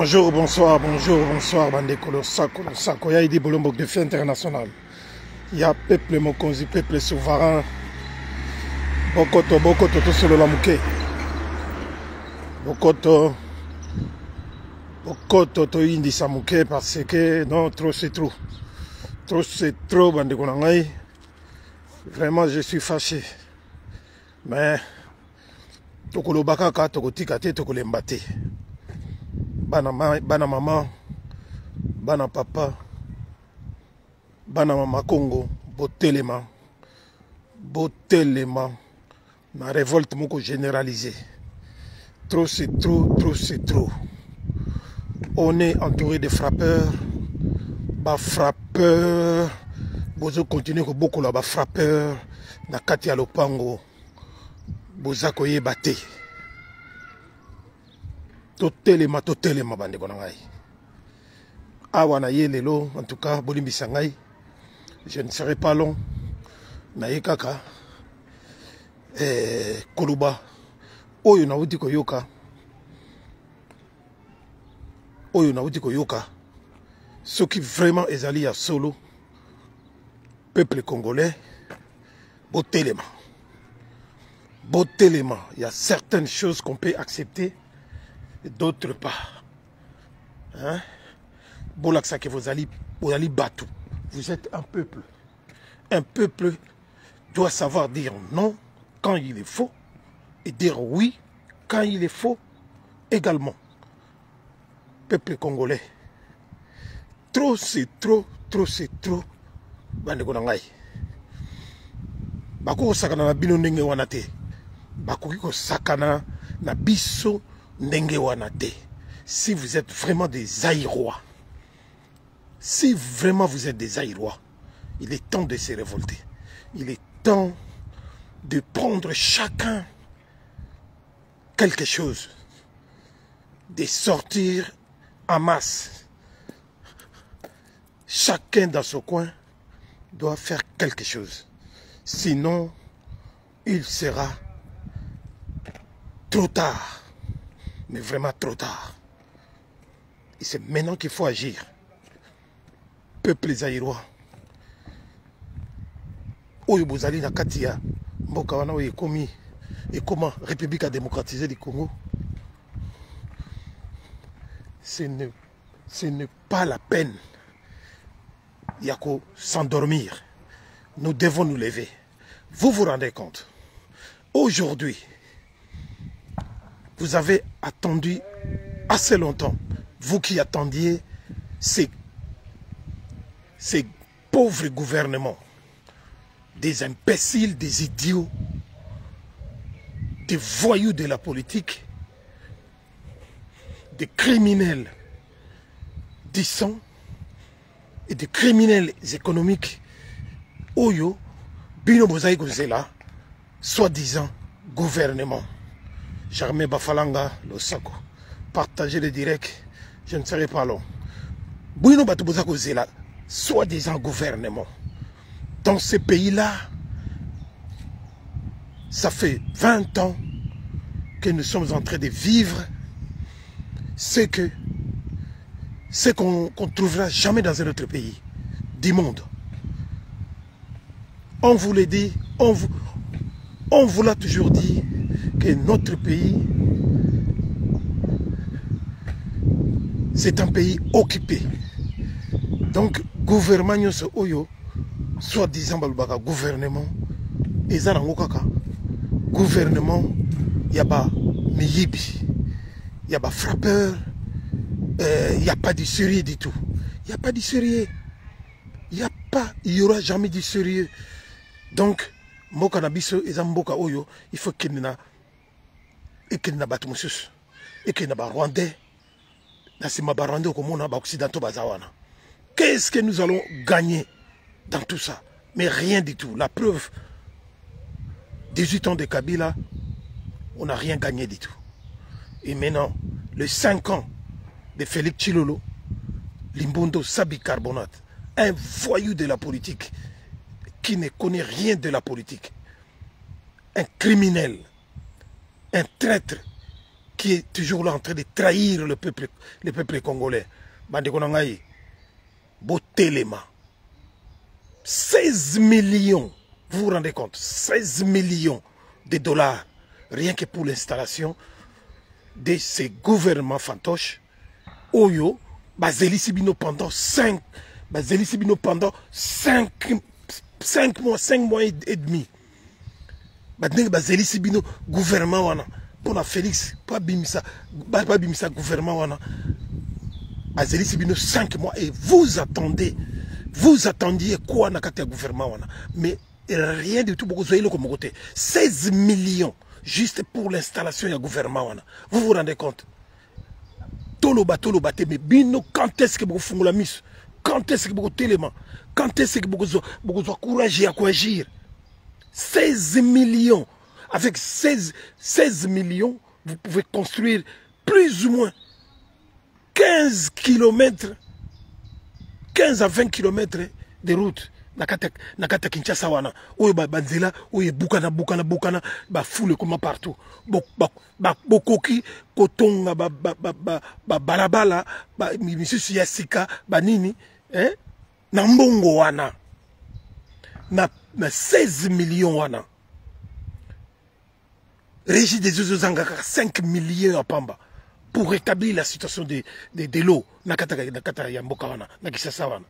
Bonjour, bonsoir, Bandeko, le Sako, il y a des bolombok de fait international. Il y a peuple mokonzi, peuple souverain. Bokoto, tout sur le lamouké. Bokoto, to indi samouké parce que non, trop c'est trop. Trop c'est trop, Bandeko Nangai. Vraiment, je suis fâché. Mais, tokolo bakaka, toko tikate, toko lembate. Bana maman, bana papa, bana mama Congo, botelema, ma révolte moko généralisée. Trop c'est trop, trop c'est trop. On est entouré de frappeurs, bozo continue ko beaucoup là, frappeurs, na kati ya lopango, boza koye bate. Totelema bandeko na ngai. Awa na ye lelo, en tout cas, bolimbisa ngai. Je ne serai pas long. Na ye kaka. Koluba. Oyo na uti koyoka. Ce qui vraiment ezali ya solo. Peuple congolais. Botelema. Il y a certaines choses qu'on peut accepter. D'autres pas. Hein? Bolaksa que vous allez battre. Vous êtes un peuple. Un peuple doit savoir dire non quand il est faux et dire oui quand il est faux également. Peuple congolais. Trop c'est trop, trop c'est trop. Bandeko nangai. Bako sakana na bino ndenge wana te. Bako ko sakana na biso. Si vous êtes vraiment des Aïrois, il est temps de se révolter. Il est temps de prendre chacun quelque chose, de sortir en masse. Chacun dans son coin doit faire quelque chose. Sinon, il sera trop tard. Mais vraiment trop tard. Et c'est maintenant qu'il faut agir. Peuple zaïrois. Oyo bozali na katia. Mboka wana oyo ekomi. Et comment République a démocratisé du Congo. Ce n'est pas la peine. Yako s'endormir. Nous devons nous lever. Vous vous rendez compte. Aujourd'hui, vous avez attendu assez longtemps. Vous qui attendiez ces pauvres gouvernements, des imbéciles, des idiots, des voyous de la politique, des criminels disons, et des criminels économiques, Oyo, Bino Bozaï Gozela, soi-disant gouvernement. Germain Bafalanga, le Sako. Partagez le direct, je ne serai pas long. Bouino Batoubouzako Zela, soi-disant gouvernement. Dans ce pays-là, ça fait 20 ans que nous sommes en train de vivre ce qu'on ne trouvera jamais dans un autre pays du monde. On vous l'a dit, on vous l'a toujours dit, que notre pays, c'est un pays occupé. Donc, gouvernement, oyo, soi-disant, gouvernement, et ça, gouvernement, il y a pas miyibi, il y a pas frappeur, il n'y a pas de sérieux du tout. Il n'y a pas de sérieux. Il n'y aura jamais de sérieux. Donc, Mboka Nabiso et Zamboka Oyo, il faut qu'il n'y ait Batumusus et qu'il n'y ait pas Rwandais. Qu'est-ce que nous allons gagner dans tout ça? Mais rien du tout. La preuve, 18 ans de Kabila, on n'a rien gagné du tout. Et maintenant, les 5 ans de Félix Tshilolo, Limbondo Sabi Carbonate, un voyou de la politique qui ne connaît rien de la politique, un criminel, un traître qui est toujours là en train de trahir le peuple congolais. Bande Konangaï, Botelema, 16 millions, vous vous rendez compte, 16 millions de dollars, rien que pour l'installation de ces gouvernements fantoches. Oyo, Bazeli Sibino pendant 5 mois et demi. Bazeli Sibino gouvernement wana pour la Félix pas bimisa gouvernement wana Bazeli Sibino 5 mois et vous attendiez quoi na kati ya gouvernement wana, mais rien du tout. Beaucoup zoyé le comme côté 16 millions juste pour l'installation du gouvernement wana. Vous vous rendez compte? Tolo bate mais bino quand est-ce que vous fungula la mise? Quand est-ce que vous télément? Quand est-ce que vous courage à agir? 16 millions. Avec 16 millions, vous pouvez construire plus ou moins 15 km, 15 à 20 km de route. Nakata Kinshasa wana. Oye banzela, oye bukana, ba foule comme partout. Bokoki, kotonga, balabala, misusu yasika, nini, hein? Na mbongo wana. Na 16 millions wana. Régis des Zangaka 5 millions à Pamba pour rétablir la situation de l'eau. Nakata Yamboka wana, na Kinshasa wana.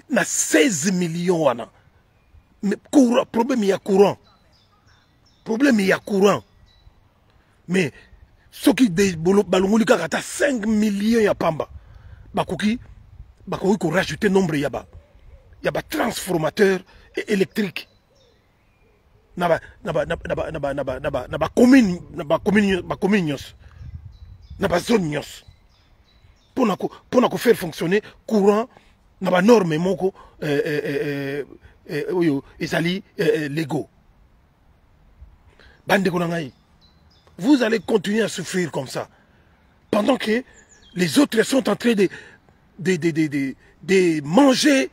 Na 16 millions wana. Mais problème il y a courant. Mais ce qui balongolika kata 5 millions ya Pamba. Bakoki ko rajouter nombre yaba transformateur électrique. Na commune zone pour faire fonctionner courant na norme moko ezali légaux. Bande Konangaï, vous allez continuer à souffrir comme ça pendant que les autres sont en train de manger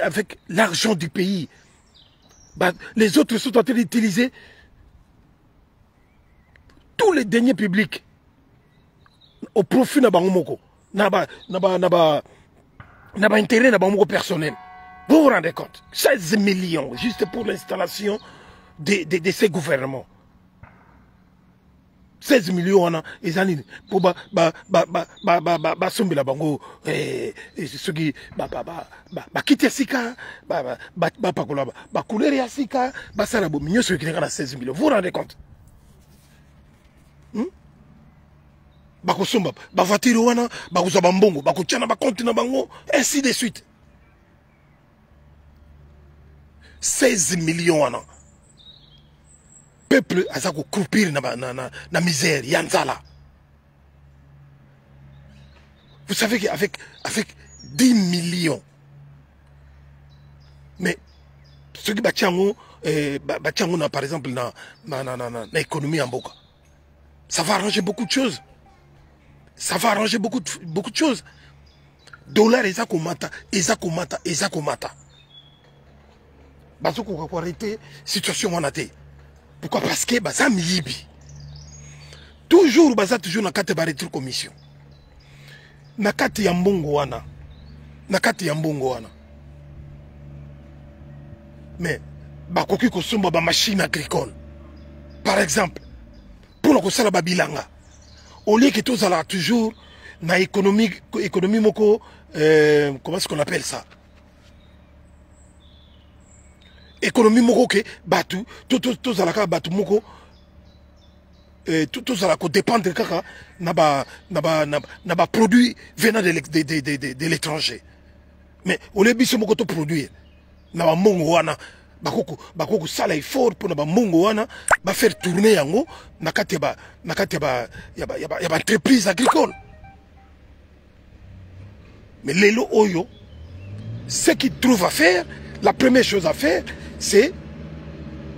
avec l'argent du pays. Les autres sont en train d'utiliser tous les deniers publics au profit de Bangomoko. Naba intérêt de Bangomoko personnel. Vous vous rendez compte? 16 millions juste pour l'installation de ces gouvernements. 16 millions ils ont pour sombi la bango ceux qui quitter sika pakola couleur ya sika sala bo minyo ceux qui na 16 millions. Vous vous rendez compte? Bakosomba voiture wana bakoza bambongo bakotiana ba compte na bango ainsi de suite. 16 millions wana. Peuple a croupir na misère, yanzala. Vous savez qu'avec 10 millions, mais ce qui bâtiment par exemple na économie en boka, ça va arranger beaucoup de choses. Ça va arranger beaucoup de choses. Dollar ezakomata. Bazoko ko arrêter situation wana te. Pourquoi? Parce que ça miyibi. Toujours toujours na kate ba retrouver commission. Na kate ya mbongo wana. Mais bakoki ko somba ba machine agricole. Par exemple, pour ko sala ba bilanga. Au lieu que tous allons toujours na économie moko comment est-ce qu'on appelle ça? Économie moko que batu tous à la batu moko tous à la dépendre kaka na ba produit venant de l'étranger. Mais au lieu biso moko to produire na ba mongo wana bakoko sala effort pour na ba mongo wana ba faire tourner yango na kati ba entreprise agricole. Mais lelo oyo ce qu'ils trouvent à faire, la première chose à faire c'est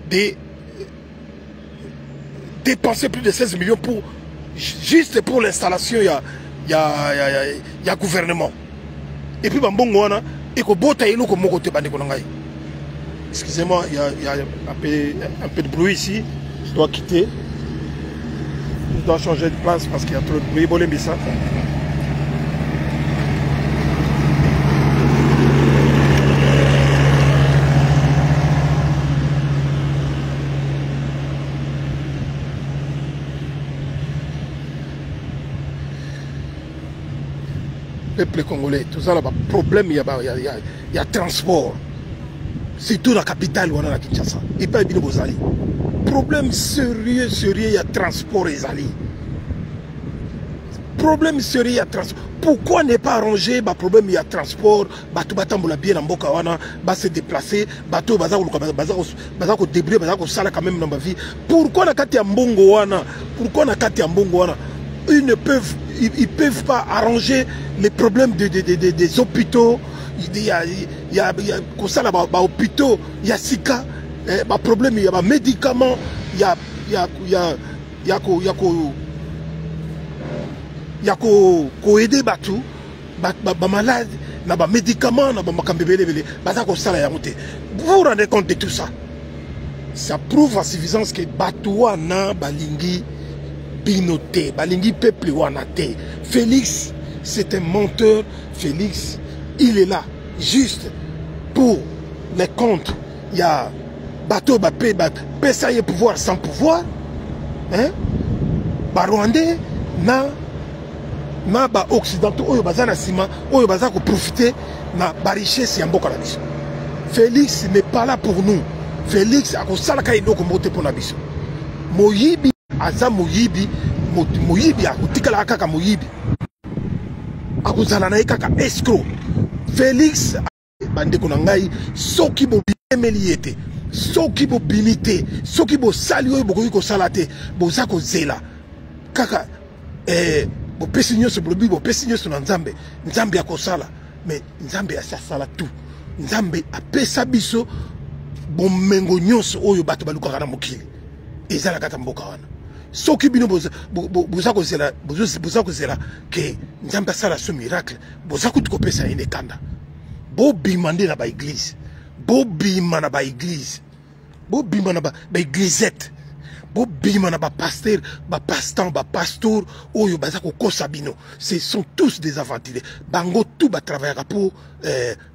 de dépenser plus de 16 millions juste pour l'installation ya gouvernement. Et puis bambongo wana eko bota eloko moko te bande konangai. Excusez-moi, il y a un peu de bruit ici. Je dois quitter. Je dois changer de place parce qu'il y a trop de bruit. Bon, les ça. Peuple congolais, tout ça là, problème, il y a transport. Surtout la capitale, on a la Kinshasa. Et pas bien aux alliés. Problème sérieux, il y a transport et alliés. Problème sérieux, il y a transport. Pourquoi ne pas arranger le problème, il y a transport, bateau batambola bien en boka wana, va se déplacer, bateau bazako débrouiller, bazako sala quand même dans ma vie. Pourquoi na kati ya mbongo wana? Pourquoi na kati ya mbongo wana? Ils ne peuvent pas arranger les problèmes des hôpitaux. Il y a hôpitaux, il y a sika, problème, il y a médicaments, il y a aider batou, malade, na ba médicaments, na ba makambebele, vous vous rendez compte de tout ça? Ça prouve à suffisance que batou na balingi binoté, balingi peuple wanate. Félix, c'est un menteur. Félix, il est là juste pour les comptes. Il y a bateau, ça y est pouvoir sans pouvoir. Hein? Rwandais, na occidentaux, oyo bazana sima, oyo bazako profiter na ba richesse ya mboka na biso. Félix n'est pas là pour nous. Félix akosalaka iloko mote pour na biso. Moyibi aza moyibi, moyibi akotikala kaka moyibi. Akozala na kaka escroc. Félix bandeko na ngai soki bo bimeli ete, soki bo bilité, soki bo sali oyo bokoki ko salate, boza ko zela. Kaka bo pesinyo so blobi bo pesinyo so na Nzambe, Nzambe akosala, mais Nzambe asala tout. Nzambe apesa biso bo mengo nyonso oyo bato balukaka na mokili. Ezala kata mboka wana. Soki bino boza ko zela que Nzambe asala ce miracle, boza ko tukopesa ene kanda. Bo bimande na ba église, bo bima na ba église, bo bima na ba églisette, bo bima na ba pasteur, ba pasteur, ba pasteur oyo baza ko kosa bino. Ce sont tous des aventuriers. Bango tout ba travailler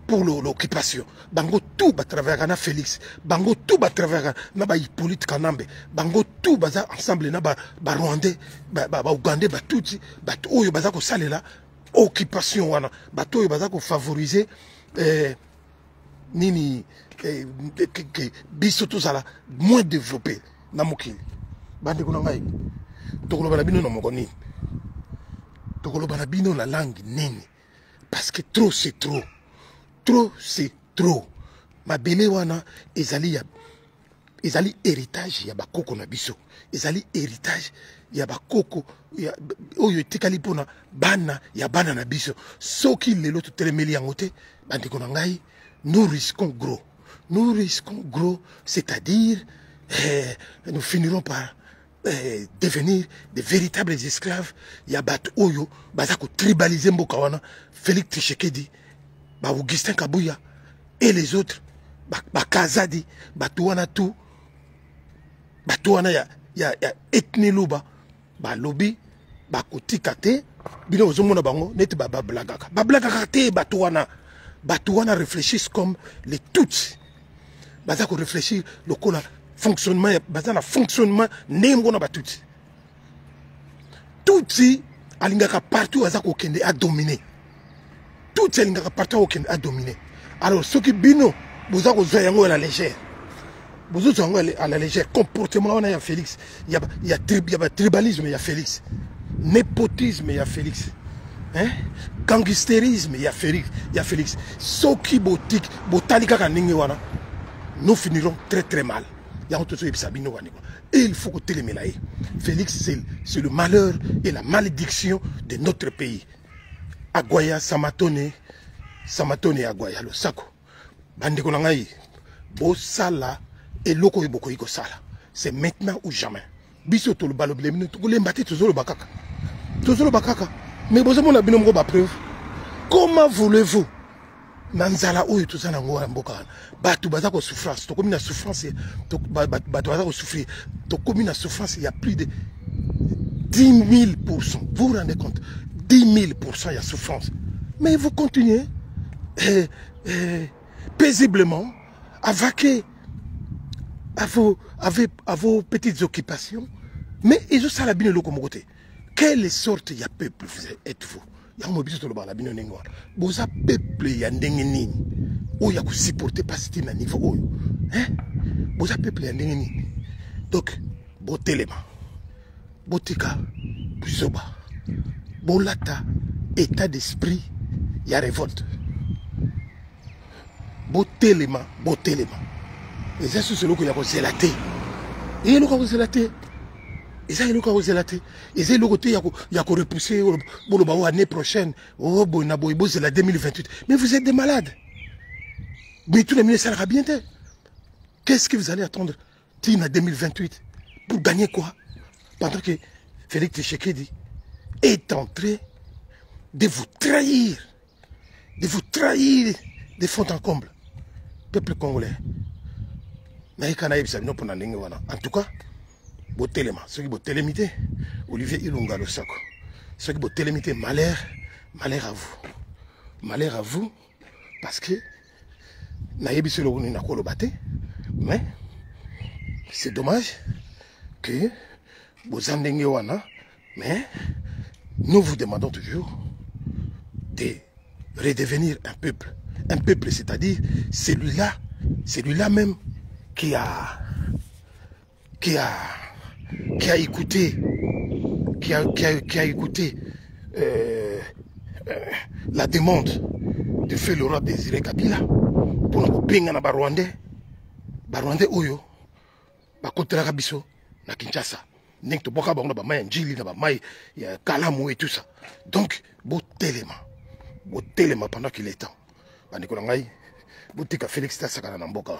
pour l'occupation. Bango tout ba travailler na Félix. Bango tout ba travailler na ba Hippolyte Kanambe. Bango tout baza ensemble na ba Rwandais, ba Ougandais, ba tout ba oyo baza ko salela occupation wana. Ba oyo baza ko favoriser nini biso tozala moins développé na mokili. Bande ko ngai tokoloba na bino na moko nini, tokoloba na bino la langue nini, parce que trop c'est trop, trop c'est trop. Mabele wana ezali héritage ya bakoko na biso, ezali héritage ya bakoko oyo etikali pona bana ya bana na biso. Soki lelo totelemeli yango te bandeko na ngai, nous risquons gros. Nous risquons gros, c'est-à-dire nous finirons par devenir des véritables esclaves. Ya bat oyo bazako tribaliser mboka wana. Félix Tshisekedi, Augustin Kabuya et les autres, Kazadi, Batouana tout, Batouana ya ethnie luba, lobby, kotika te, bino ozomona bango net blagaka. Blagaka te Batouana. Batouana réfléchissent comme les Tutsis. Bazako réfléchir le fonctionnement, bazana fonctionnement nembo na Batutsi. Tutsi alingaka partout azako kende a dominer. Tutsi alingaka partout kende a dominer. Alors ceux qui bino bozako zoyango à la légère. Bozo zoyango à la légère. Comportement on a Félix. Il y a tribalisme, il y a Félix. Népotisme, il y a Félix. Hein? Gangstérisme, il y a Félix. Il y a Félix. Soki botique, botalika kaningi wana. Nous finirons très très mal. Et il faut que télémélaï. Félix, c'est le malheur et la malédiction de notre pays. Aguaya, Samatone Aguaya, le Sako. Bandeko nangai, bo sala et loko iboko iko sala. C'est maintenant ou jamais. Biso to le balo blemino, to le mbate to zolo bakaka. To zolo bakaka. Mais bozo mona binomgo ba preuve. Comment voulez-vous nanzala oyo toza nango na mboka wana bato baza ko souffrance tokomi na souffrance bato baza ko souffrir tokomi na souffrance il y a plus de 10 000%. Vous vous rendez compte? 10 000% il y a souffrance. Mais vous continuez paisiblement à vaquer à vos petites occupations. Mais ils ont ça la bine comme côté. Quelle sorte y a peuple vous êtes-vous? Il y a un mobile sur le bar la bine n'engwa. Boza peuple y a ndengeni. Ou y a que supporter pas ce na niveau. Hein? Boza peuple y a ndengeni. Donc botelema. Botika, Buzoba, Bolata, état d'esprit, il y a révolte. Botelema. Et ça, c'est ce que vous avez zélaté. Et il y a zélaté. Et ça, il y a zélaté. Et ça, il y a repoussé l'année prochaine. Oh, c'est la 2028. Mais vous êtes des malades. Mais tout le monde ça bien. Qu'est-ce que vous allez attendre Tina 2028 pour gagner quoi? Pendant que Félix Tshisekedi est en train de vous trahir de fond en comble. Peuple congolais. En tout cas, botelema, ceux qui botelemité, Olivier Ilunga le Sako. Ceux qui botelemité, malheur à vous. Malheur à vous, parce que mais c'est dommage que vous en mais nous vous demandons toujours de redevenir un peuple. Un peuple, c'est-à-dire celui-là même qui a écouté, qui a écouté la demande de faire le roi Désiré Kabila pour nous pinga na Barwandais oyo bakotelaka biso na Kinshasa. Nek to boka bango ba mai njili na ba mai ya kalamu et tout ça. Donc botelema pendant qu'il est temps. Bandiko ngai botika Félix Tshisekedi na mboka.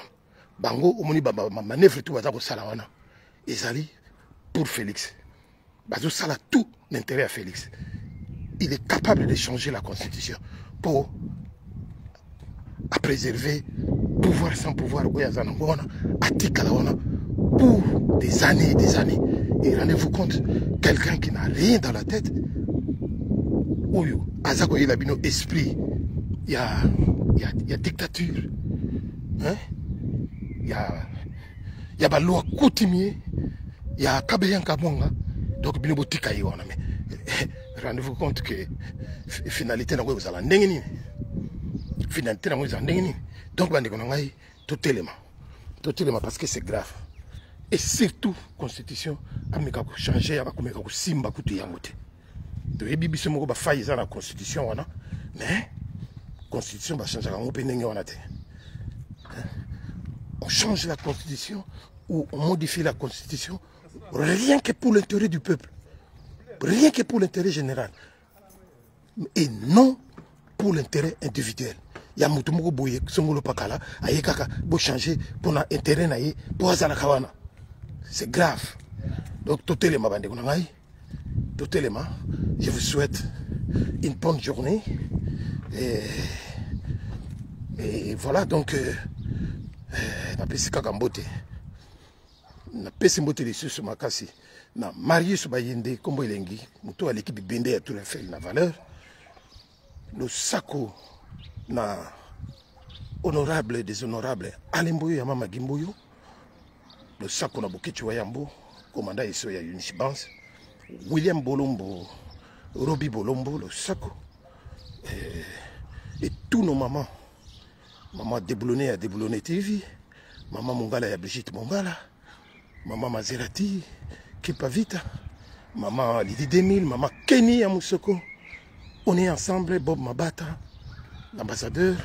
Bango omoni ba manœuvre tout baza ko sala wana. Ezali pour Félix. Bazo sala tout l'intérêt à Félix. Il est capable de changer la constitution pour préserver pouvoir sans pouvoir pour des années et des années. Et rendez-vous compte, quelqu'un qui n'a rien dans la tête, Oyo, Azako il a bien esprit, il y a dictature, hein? Il y a la loi coutumier, il y a Kabeyan Kabonga, donc bien botika y mais rendez-vous compte que finalité n'a pas vous allez n'engeni, finalité n'a pas vous allez donc bandeko ngai tout élément parce que c'est grave. Et surtout, la constitution a changé, a simba kutu yangote. De bibi moko ba faille dans la constitution wana, mais constitution va changer en opening wana te. On change la constitution ou on modifie la constitution rien que pour l'intérêt du peuple. Rien que pour l'intérêt général. Et non pour l'intérêt individuel. Il y a mutu moko boye songolo pakala ayekaka bo changer pour l'intérêt naie pour azala kawana. C'est grave. Donc, totalement, je vous souhaite une bonne journée. Et voilà, donc, na pesi kaka mbote. Na pesi mbote de sous makasi. Na marié sur Bayende, kombo elengi, muto à l'équipe Bende à tout fait la valeur. Le sako na honorable et déshonorable Alemboyo Yamama Gimboyo. Le Sako Nabukichi Wayambo, commandant ici à Unisibans, William Bolombo, Roby Bolombo, le Sako, et tous nos mamans. Maman Déboulonné à Déboulonné TV, maman Mongala à Brigitte Mongala, maman Maserati, Kipavita, maman Lydie 2000, maman Kenny à Moussoko. On est ensemble, Bob Mabata, l'ambassadeur,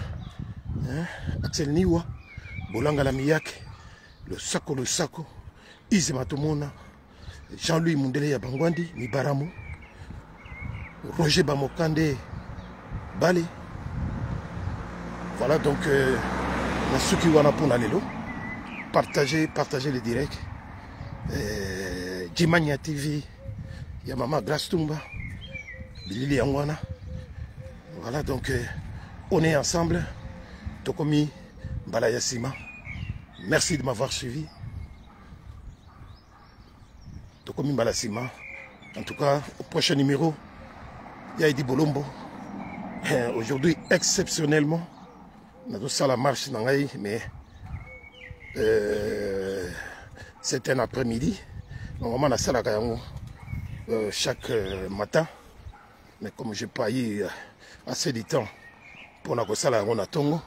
hein, Axel Niwa, Bolanga Lamiyak. Le Sako, Izema Tomona, Jean-Louis Mundele Yabangwandi, Nibaramu, Roger Bamokande, Bale. Voilà donc, Nasuki Wanapuna Lelo, partagez le direct. Jimania TV, Yamama Grastumba, Bilili Yangwana. Voilà donc, on est ensemble. Tokomi Balayasima. Merci de m'avoir suivi. Tokomi Balayasima. En tout cas, au prochain numéro, Yaidi Bolombo. Aujourd'hui, exceptionnellement, on a tout ça la marche dans l'œil, mais c'est un après-midi. Normalement, on a ça la chaque matin. Mais comme je n'ai pas eu assez de temps pour la ça la Tongo,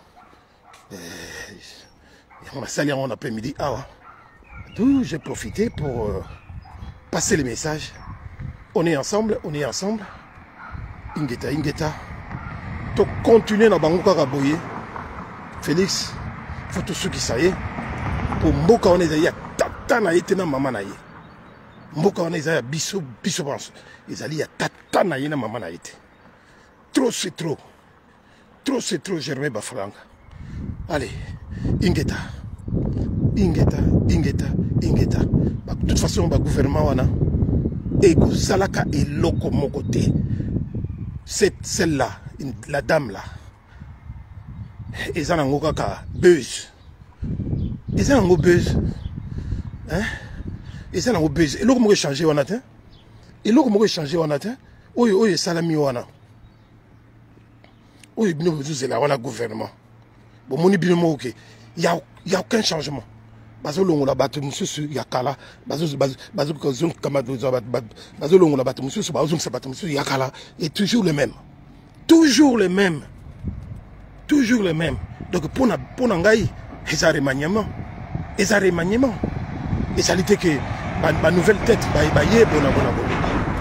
on a salé en après-midi. D'où j'ai profité pour passer les messages. On est ensemble, on est ensemble. Ingeta, Ingeta. To continuer na bango kaka boye. Félix, faut tout ce qui ça y est. Pour mboka on est ya tata na yete na mama na ye. Mboka on est ya biso pense. Ezali ya tata na ye na mama na yete. Trop c'est trop. Trop c'est trop Germain Bafranga. Allez, Ingeta. Ingeta, Ingeta, Ingeta. De toute façon, le gouvernement wana ego salaka et loko mokote. Celle-là, la dame là, ils ont un kaka buzz. Ils ont un buzz. Hein? Ils ont un buzz. Et là, comment changer on atteint? Et là, comment changer on atteint? Oui, salami wana. Oui, nous là, on a gouvernement. Bon, mon ibino ok. Il y a aucun changement. Bazo longo la batu mususu yakala bazo kozon kama bazo longo la batu mususu bazo msabatu mususu yakala et toujours le même. Toujours le même. Toujours le même. Donc pour ngai ezare remaniement. Ezare remaniement. Et ça l'était que ma nouvelle tête ba ye bona.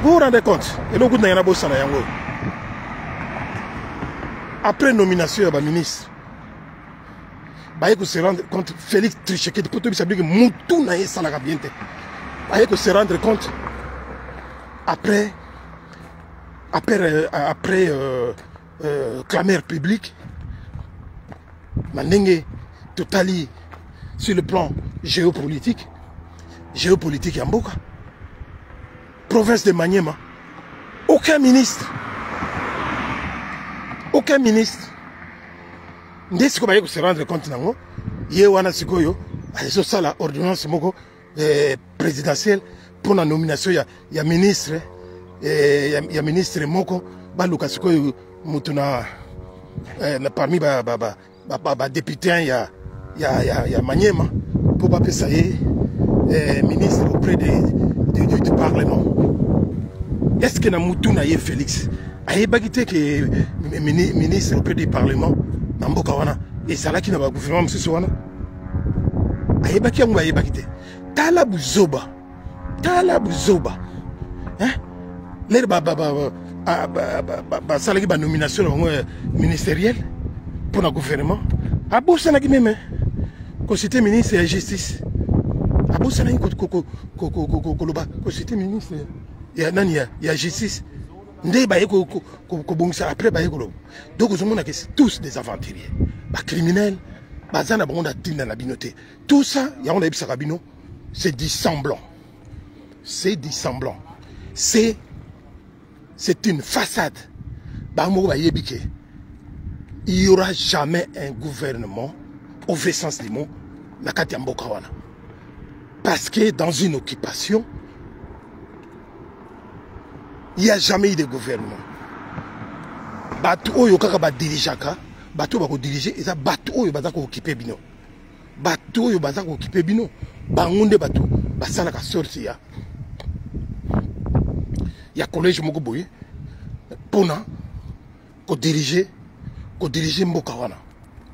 Vous vous rendez compte? Et le coup na yana bossa na yango. Après nomination ba ministre il faut se rendre compte, Félix Tricheke, pour tout que Moutou n'a pas la rabiente. Il faut se rendre compte, après clameur publique, Manenge totali sur le plan géopolitique Yamboka, province de Maniema, aucun ministre. Dès que vous se rendre compte, il y a ça la ordonnance présidentielle pour la nomination. Il y a ministre, il y a ministre moko, parmi les députés, il y a Maniema pour pas ça ministre auprès du Parlement. Est-ce que na mutu na ye Félix a bagité que ministre auprès du Parlement? Namboka wana et ça là qui n'a pas gouvernement monsieur wana ayebaki yango ayebaki te tala buzoba hein les salaki ba nomination ministérielle pour le gouvernement abosana ki même ko cité ministre de la justice abosana ko loba ko cité ministre ya nani ya justice. Après, donc, tous des aventuriers, des criminels, tout ça, c'est du semblant. C'est du semblant. C'est une façade. Il n'y aura jamais un gouvernement, au vrai sens du mot, parce que dans une occupation, il n'y a jamais eu de gouvernement. Bateau oyo kaka ba dirigeaka, bateau ba ko diriger eza bateau oyo baza ko occuper bino. Bateau oyo baza ko occuper bino. Bangunde bateau basala ka sorti ya. Ya collège moko boye pona ko diriger mboka wana.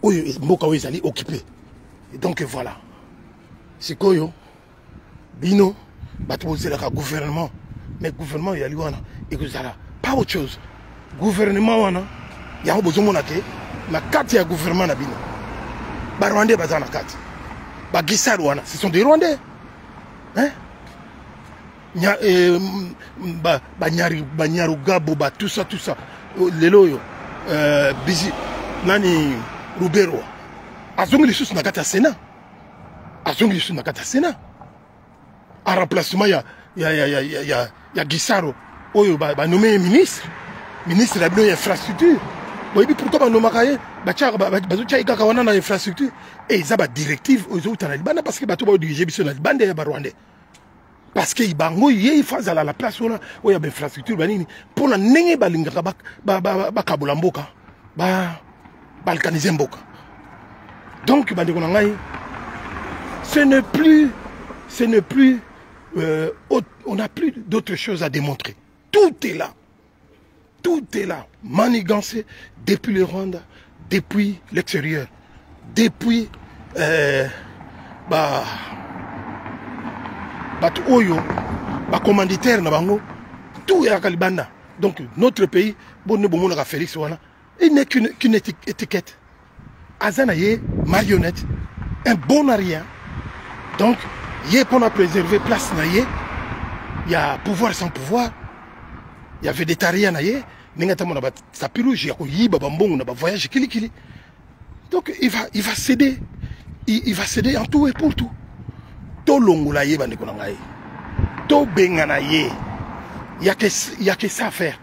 Oyo mboka oyo ezali occupé. Et donc voilà. C'est koyo bino bateau ozela ka gouvernement. Mais le gouvernement, il y a et que ça pas autre chose. Gouvernement, il y a besoin de la carte, il y a gouvernement. Les Rwandais, ils ont la carte. Ce sont des Rwandais. Hein? Banyarugabo, tout ça. Les loyaux, Bizi, Nani, Rubero. Azongi les sous na carte Sénat. En remplacement, il y a Gisaro, Oyo, nommé ministre de l'infrastructure. Bon, pourquoi banomaka ye bazotia kaka wana na infrastructure et ça ba directive aux autres na Libanda parce que bato ba diriger biso na Libanda ya ba Rwandais. Parce que bango ye faza à la place wana oya ba infrastructure banini pour na ndenge balingaka ba kabula mboka ba balkaniser mboka. Donc bandeko na ngai ce n'est plus on n'a plus d'autres choses à démontrer. Tout est là. Tout est là, manigancé depuis le Rwanda, depuis l'extérieur, depuis Oyo, commanditaire na bango, tout est à Kalibanda. Donc notre pays, Félix Wana, il n'est qu'une étiquette. Azana yé marionnette, un bon à rien. Donc, yé pour préserver place na yé, il y a pouvoir sans pouvoir. Il y avait des tariens naïe, n'engatamona ba sapirouge ya ko yiba bambongo na ba voyage kili. Donc il va céder, il va céder en tout et pour tout. To longola ye bande ko ngai. To bengana ye. Il y a que ça à faire.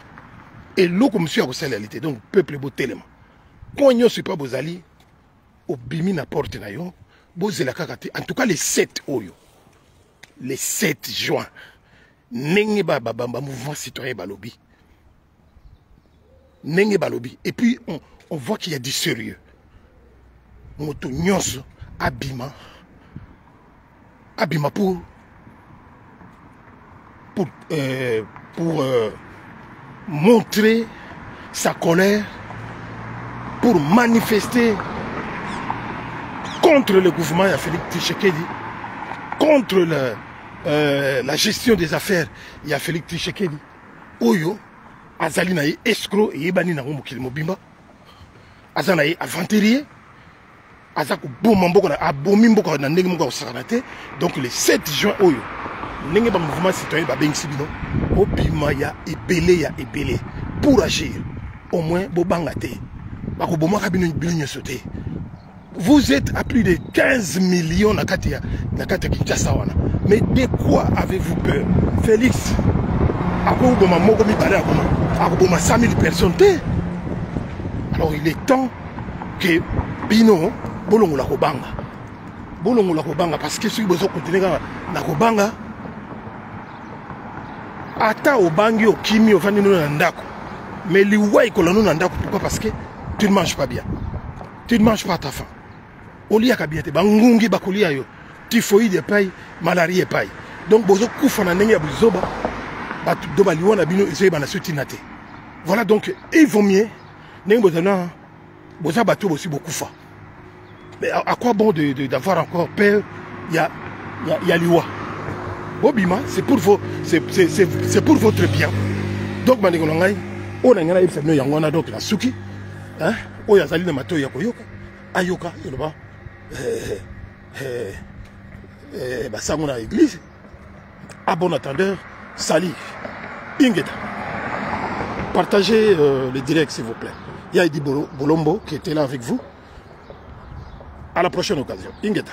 Et l'eau comme monsieur a réalité. Donc peuple beau tellement. Quand on n'est pas bozali au bimi na porte na yo, bozela kakate. En tout cas les 7 oyo. Les 7 juin. Nenge ba mouvement citoyen balobi. Nenge balobi. Et puis on voit qu'il y a du sérieux. Moto nyonso abima pour montrer sa colère, pour manifester contre le gouvernement de Félix Tshisekedi, contre la gestion des affaires, il y a Félix Tshisekedi. Oyo, azali na escroc et yebani na mokili mobimba. Azana ye aventurier. Azako bomambo na abomi mboka na ndenge mboka osakanate. Donc le 7 juin oyo, ndenge ba mouvement citoyen ba bengisi bino, obima ya ebele pour agir. Au moins bobanga te. Bako bomaka bino nyoso te. Vous êtes à plus de 15 millions na katia Kinshasa wana. Mais de quoi avez-vous peur? Félix, ako boma moko mi balé ako boma 100 000 personnes te. Alors il est temps que bino bolongo la kobanga. Bolongo la kobanga parce que si bozo continuer na kobanga ata obangi okimi ofandi no na ndako. Mais liwa ikolano na ndako pourquoi? Parce que tu ne manges pas bien. Tu ne manges pas ta faim. Olia kabiete bangungi bakolia yo. Typhoïde paille, malaria paille. Donc bozo kufa na ndenge ya buzoba batu doba liwana bino ezeba na sutinate. Voilà donc il vaut mieux ndenge bozana boza batu aussi beaucoup fa. Mais à quoi bon d'avoir encore peur? Il y a liwa. Bobima, c'est pour votre bien. Donc bandeko ngai on a ngana ifemno yangwana donc la suki hein oya zali na mato ya koyoka ayoka yoba basango na église à bon attendeur sali ingeta partagez le direct s'il vous plaît. Il y a Edi Bolombo qui était là avec vous. À la prochaine occasion. Ingeta.